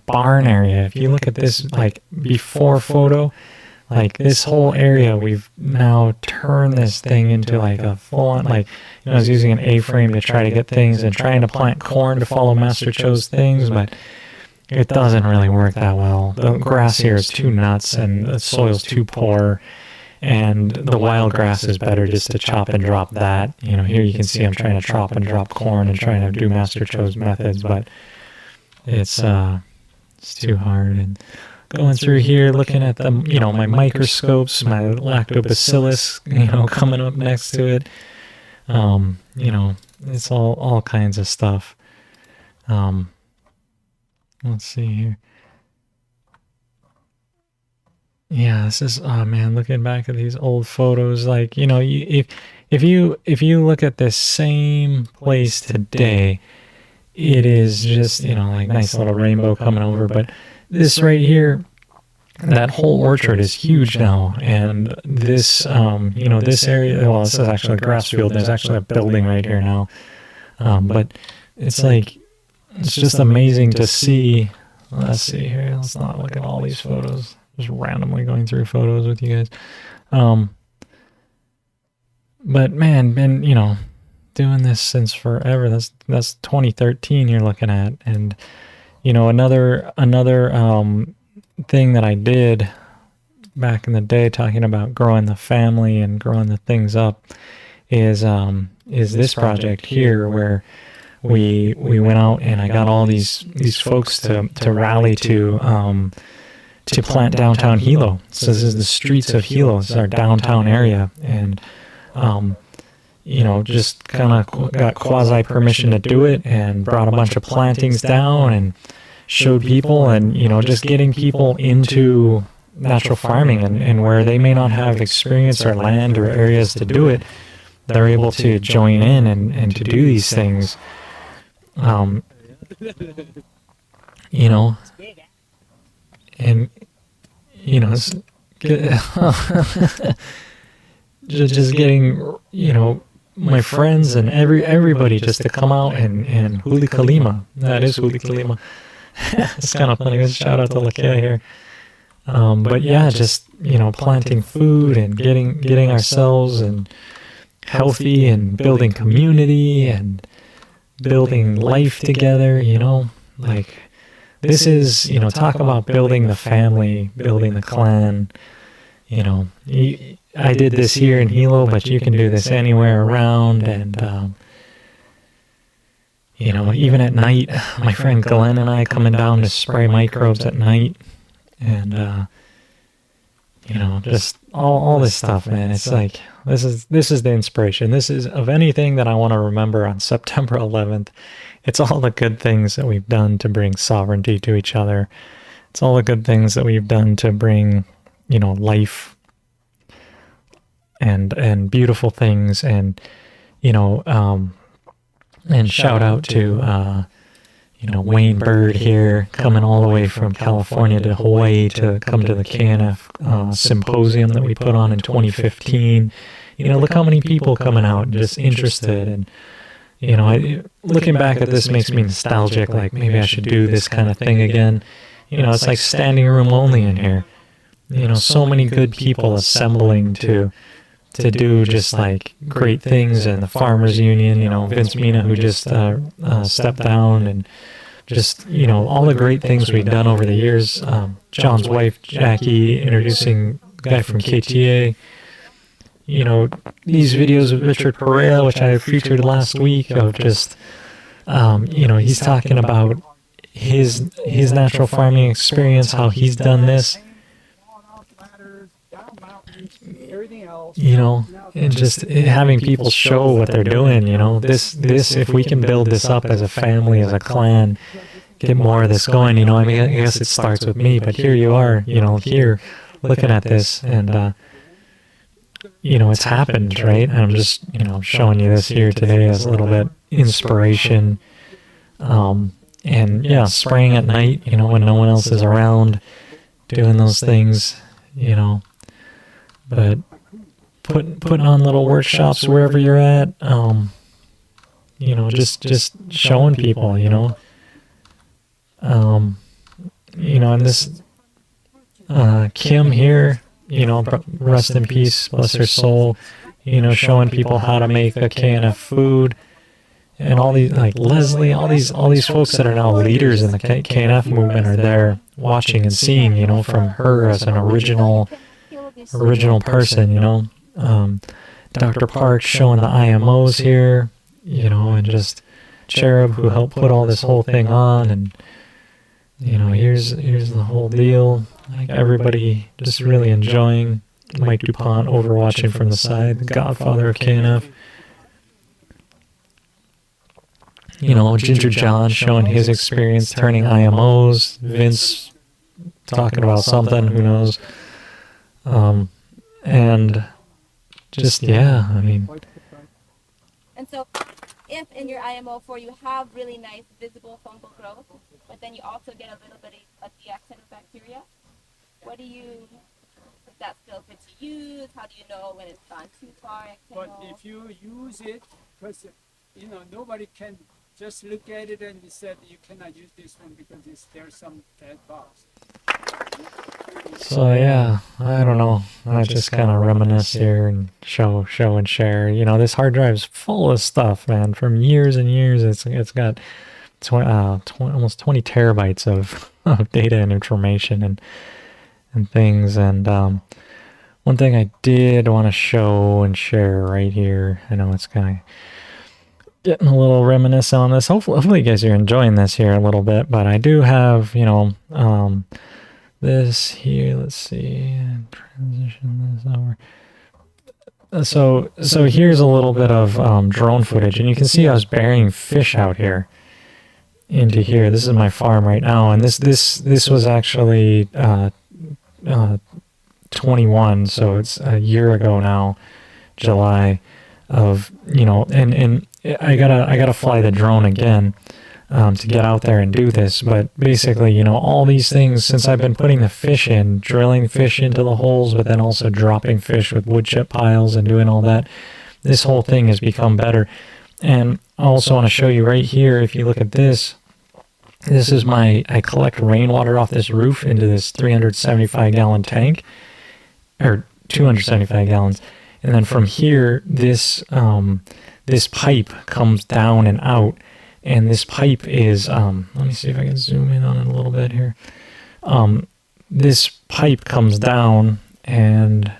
barn area. If you look at this like before photo, like this whole area, we've now turned this thing into like a full-on, I was using an A-frame to try to get things and trying to plant corn to follow Master Cho's things, but it doesn't really work that well. The grass here is too nuts and the soil's too poor, and the wild grass is better just to chop and drop that. You know, here you can see I'm trying to chop and drop corn and trying to do Master Cho's methods, but it's too hard. And going through here, looking at the, you know, my microscopes, my lactobacillus, you know, coming up next to it. You know, it's all kinds of stuff. Let's see here. Yeah, this is, oh man, looking back at these old photos, like, you know, if you look at this same place today, it is just, you know, like nice little rainbow coming over, but this right here, that whole orchard is huge now, and this, you know, this area, well, this is actually a grass field, there's actually a building right here now, but it's like, it's just amazing to see. Let's see here, let's not look at all these photos, just randomly going through photos with you guys. But man, been, you know, doing this since forever. That's 2013 you're looking at. And you know, another thing that I did back in the day, talking about growing the family and growing the things up, is this project here, where we went out and I got all these folks to rally to plant downtown Hilo. So this is the streets of Hilo. This is our downtown area, and you know, just kind of got quasi permission to do it, and brought a bunch of plantings down and showed people, and you know, just getting people into natural farming, and where they may not have experience or land or areas to do it, they're able to join in and to do these things. You know, and you know, just getting, you know, my friends and everybody just to come out and huli kalima. That is huli kalima. It's kind of funny. Shout out to Lakia here. But yeah, just, you know, planting food and getting ourselves and healthy and building community and building life together, you know, like this is, you know, talk about building the family, building the clan, you know. I did this here in Hilo, but you can do this anywhere around, and you know, even at night, my friend Glenn and I coming down to spray microbes at night, and you know, just all this stuff, man. It's like, this is the inspiration. This is, of anything that I want to remember on September 11th, it's all the good things that we've done to bring sovereignty to each other. It's all the good things that we've done to bring, you know, life and beautiful things, and you know, and shout out to you know, Wayne Bird here, coming all the way from California to Hawaii to come to the KNF symposium that we put on in 2015. You know, look how many people coming out and just interested. And, you know, looking back at this makes me nostalgic, like maybe I should do this kind of thing again. You know, it's like standing room only in here. You know, so many good people assembling to do just like great things, and the Farmers Union, you know, Vince Mina, who just stepped down, and just, you know, all the great things we've done over the years. John's wife, Jackie, introducing a guy from KTA. You know, these videos of Richard Pereira, which I featured last week, of just, you know, he's talking about his natural farming experience, how he's done this. You know, and just having people show what they're doing, you know, this, if we can build this up as a family, as a clan, get more of this going, you know, I mean, I guess it starts with me, but here you are, you know, here looking at this, and, you know, it's happened, right? And I'm just, you know, showing you this here today as a little bit inspiration. And yeah, spraying at night, you know, when no one else is around, doing those things, you know, but putting on little workshops wherever you're at, you know, just showing people, you know, and this, Kim here, you know, rest in peace, bless her soul, you know, showing people how to make a KNF food, and all these, like Leslie, all these folks that are now leaders in the KNF movement are there watching and seeing, you know, from her as an original person, you know. Dr. Park showing the IMOs here, you know, and just Cherub who helped put all this whole thing on, and you know, here's the whole deal. Like everybody just really enjoying. Mike DuPont overwatching from the side, the godfather of KNF. You know, Ginger John showing his experience turning IMOs. Vince talking about something, who knows. And just, yeah, I mean. And so if in your IMO4 you have really nice visible fungal growth, but then you also get a little bit of the accent of bacteria, what do you, is that still good to use? How do you know when it's gone too far? But if you use it, because, you know, nobody can just look at it and said you cannot use this one because there's some bad bugs. So yeah, I don't know. I just kind of reminisce here and show and share. You know, this hard drive's full of stuff, man. From years and years, it's got almost 20 terabytes of data and information and things. And one thing I did want to show and share right here. I know it's kind of getting a little reminiscent on this. Hopefully you guys are enjoying this here a little bit. But I do have, you know, this here, let's see, transition this over. So here's a little bit of drone footage, and you can see I was burying fish out here into here. This is my farm right now, and this was actually 21, so it's a year ago now, July of, you know, and I gotta fly the drone again. To get out there and do this, but basically, you know, all these things, since I've been putting the fish in, drilling fish into the holes, but then also dropping fish with wood chip piles and doing all that, this whole thing has become better. And I also want to show you right here, if you look at this, this is I collect rainwater off this roof into this 375 gallon tank, or 275 gallons, and then from here, this pipe comes down and out. And this pipe is, let me see if I can zoom in on it a little bit here. This pipe comes down and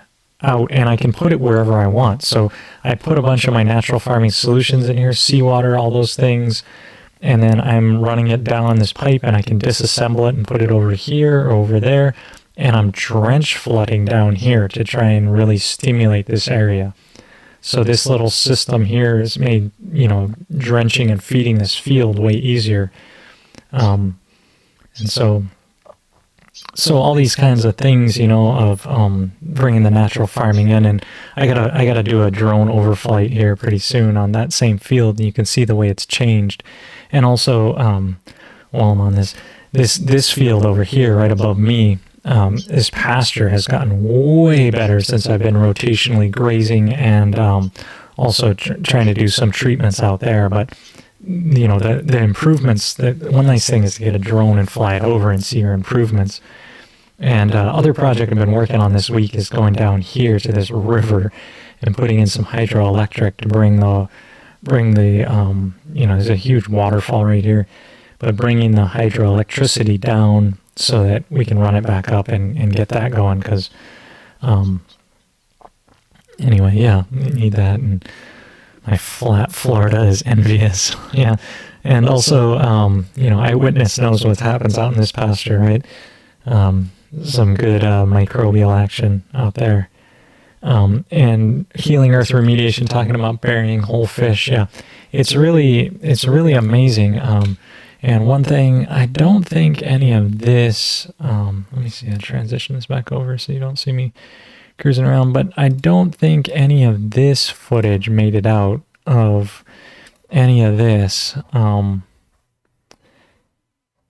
out, and I can put it wherever I want. So I put a bunch of my natural farming solutions in here, seawater, all those things, and then I'm running it down this pipe, and I can disassemble it and put it over here or over there, and I'm drench flooding down here to try and really stimulate this area. So this little system here has made, you know, drenching and feeding this field way easier. And so all these kinds of things, you know, of bringing the natural farming in, and I gotta do a drone overflight here pretty soon on that same field, and you can see the way it's changed. And also, while I'm on this field over here, right above me. This pasture has gotten way better since I've been rotationally grazing and also trying to do some treatments out there. But, you know, the improvements, one nice thing is to get a drone and fly it over and see your improvements. And other project I've been working on this week is going down here to this river and putting in some hydroelectric to bring the you know, there's a huge waterfall right here, but bringing the hydroelectricity down so that we can run it back up and get that going, because anyway, yeah, we need that. And my flat Florida is envious. Yeah. And also, you know, Eyewitness knows what happens out in this pasture, right? Some good microbial action out there. And Healing Earth Remediation, talking about burying whole fish. Yeah, it's really amazing. And one thing, I don't think any of this, let me see, I'll transition this back over so you don't see me cruising around, but I don't think any of this footage made it out of any of this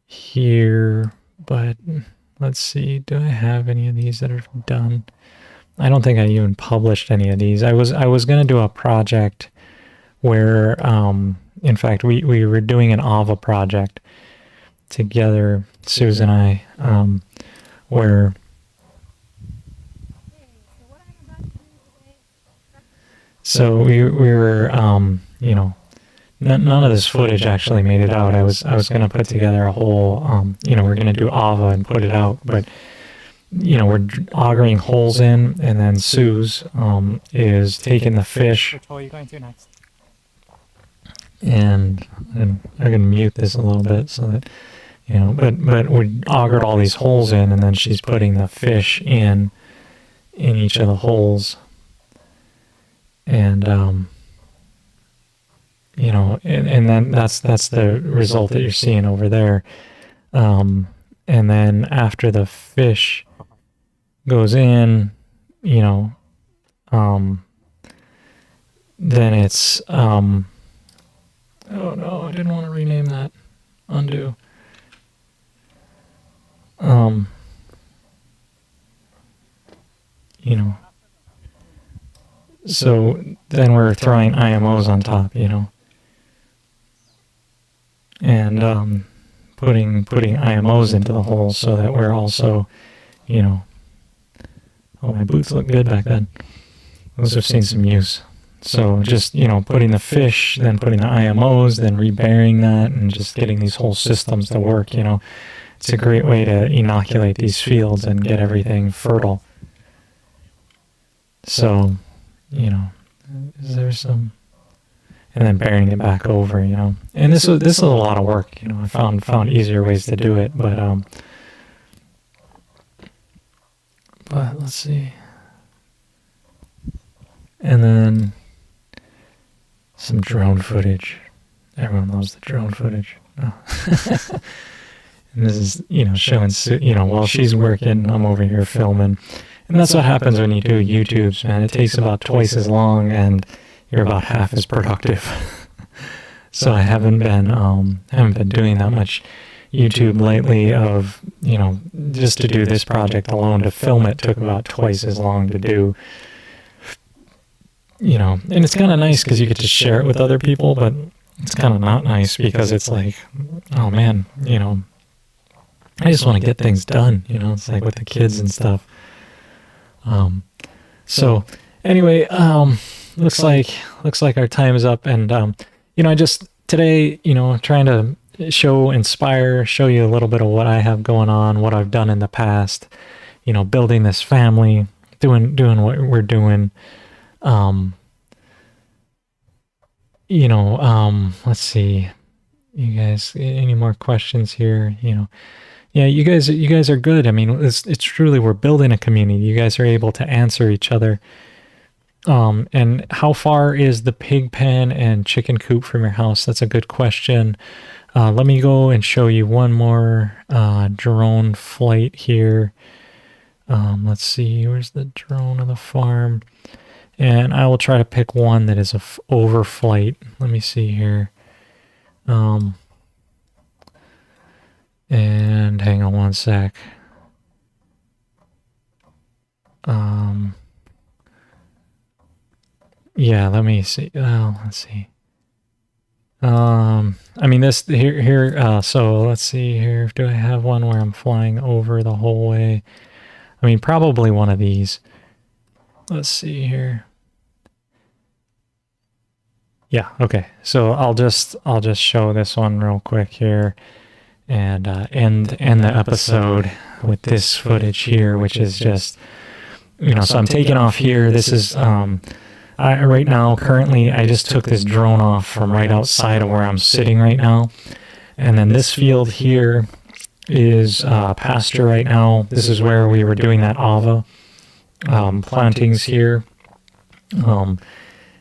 here, but let's see, do I have any of these that are done? I don't think I even published any of these. I was going to do a project where, in fact, we were doing an AVA project together, Susan and I, where so we were, you know, none of this footage actually made it out. I was going to put together a whole, we're going to do AVA and put it out, but we're augering holes in, and then Sue's is taking the fish. Which hole are you going to next? And I'm going to mute this a little bit so that, but we augered all these holes in, and then she's putting the fish in each of the holes. And, and then that's the result that you're seeing over there. And then after the fish goes in, then it's, oh no, I didn't want to rename that. Undo. So then we're throwing IMOs on top, and putting IMOs into the hole so that we're also, oh, my boots look good back then. Those have seen some use. So just, putting the fish, then putting the IMOs, then reburying that, and just getting these whole systems to work, It's a great way to inoculate these fields and get everything fertile. So, is there some... And then burying it back over, And this is a lot of work, I found easier ways to do it, but let's see. And then some drone footage. Everyone loves the drone footage. Oh. And this is, showing, while she's working, I'm over here filming. And that's what happens when you do YouTubes, man. It takes about twice as long, and you're about half as productive. So I haven't been doing that much YouTube lately. Of just to do this project alone, to film it took about twice as long to do. And it's kind of nice because you get to share it with other people, but it's kind of not nice because it's like, oh man, I just want to get things done. It's like with the kids and stuff. So anyway, looks like our time is up, and I just today, trying to show you a little bit of what I have going on, what I've done in the past, building this family, doing what we're doing. Let's see, you guys, any more questions here? Yeah, you guys are good. I mean, it's truly, we're building a community. You guys are able to answer each other. And how far is the pig pen and chicken coop from your house? That's a good question. Let me go and show you one more drone flight here. Let's see, where's the drone of the farm? And I will try to pick one that is a overflight. Let me see here. And hang on one sec. Yeah, let me see. Let's see. I mean, this here. So let's see here. Do I have one where I'm flying over the whole way? I mean, probably one of these. Let's see here. Yeah. Okay. So I'll just show this one real quick here, and end the episode with this footage here, which is just, so I'm taking off here. This is right now, currently, I just took this drone off from right outside of where I'm sitting right now, and then this field here is pasture right now. This is where we were doing that AVA plantings here.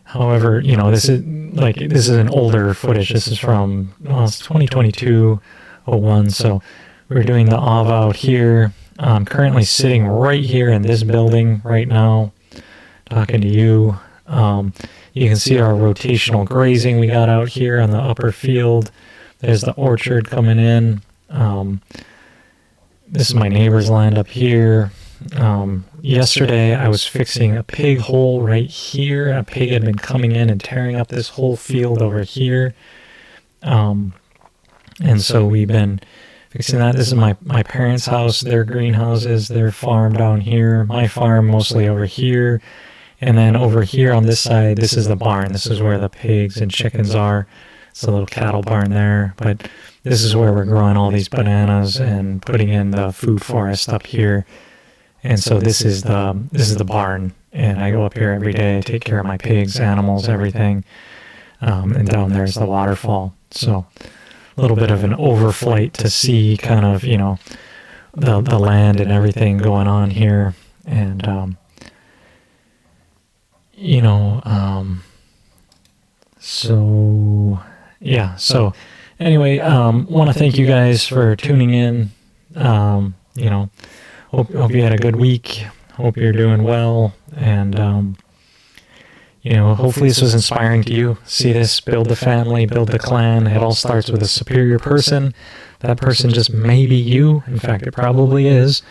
However, this is an older footage. This is from it's 2022-01. So we're doing the AVA out here. I'm currently sitting right here in this building right now, talking to you. You can see our rotational grazing we got out here on the upper field. There's the orchard coming in. This is my neighbor's land up here. Yesterday I was fixing a pig hole right here. A pig had been coming in and tearing up this whole field over here. And so we've been fixing that. This is my parents' house, their greenhouses, their farm down here, my farm mostly over here. And then over here on this side, this is the barn. This is where the pigs and chickens are. It's a little cattle barn there, but this is where we're growing all these bananas and putting in the food forest up here. And so this is the barn, and I go up here every day, take care of my pigs, animals, everything. And down there's the waterfall. So a little bit of an overflight to see kind of, you know, the land and everything going on here. And, you know, so yeah. So anyway, want to thank you guys for tuning in. You know, hope you had a good week. Hope you're doing well. And, you know, hopefully this was inspiring to you. See this, build the family, build the clan. It all starts with a superior person. That person just may be you. In fact, it probably is.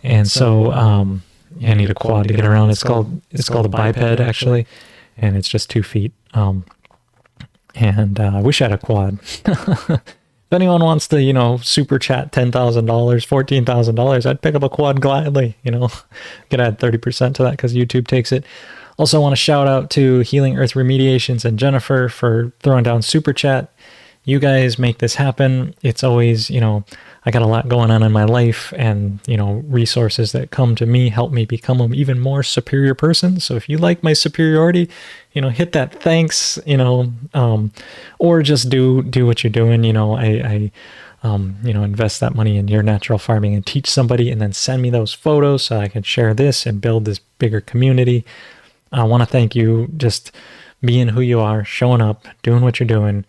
And so, I need a quad to get around. It's called a biped, actually, and it's just 2 feet. And I wish I had a quad. If anyone wants to, you know, super chat $10,000, $14,000, I'd pick up a quad gladly. You know, could add 30% to that because YouTube takes it. Also want to shout out to Healing Earth Remediations and Jennifer for throwing down super chat. You guys make this happen. It's always, you know, I got a lot going on in my life, and, you know, resources that come to me help me become an even more superior person. So if you like my superiority, you know, hit that thanks, you know, or just do what you're doing. You know, I you know, invest that money in your natural farming and teach somebody, and then send me those photos so I can share this and build this bigger community. I want to thank you just being who you are, showing up, doing what you're doing.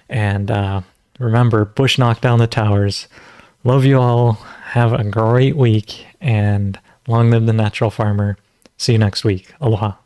And remember, bush knock down the towers. Love you all. Have a great week. And long live the natural farmer. See you next week. Aloha.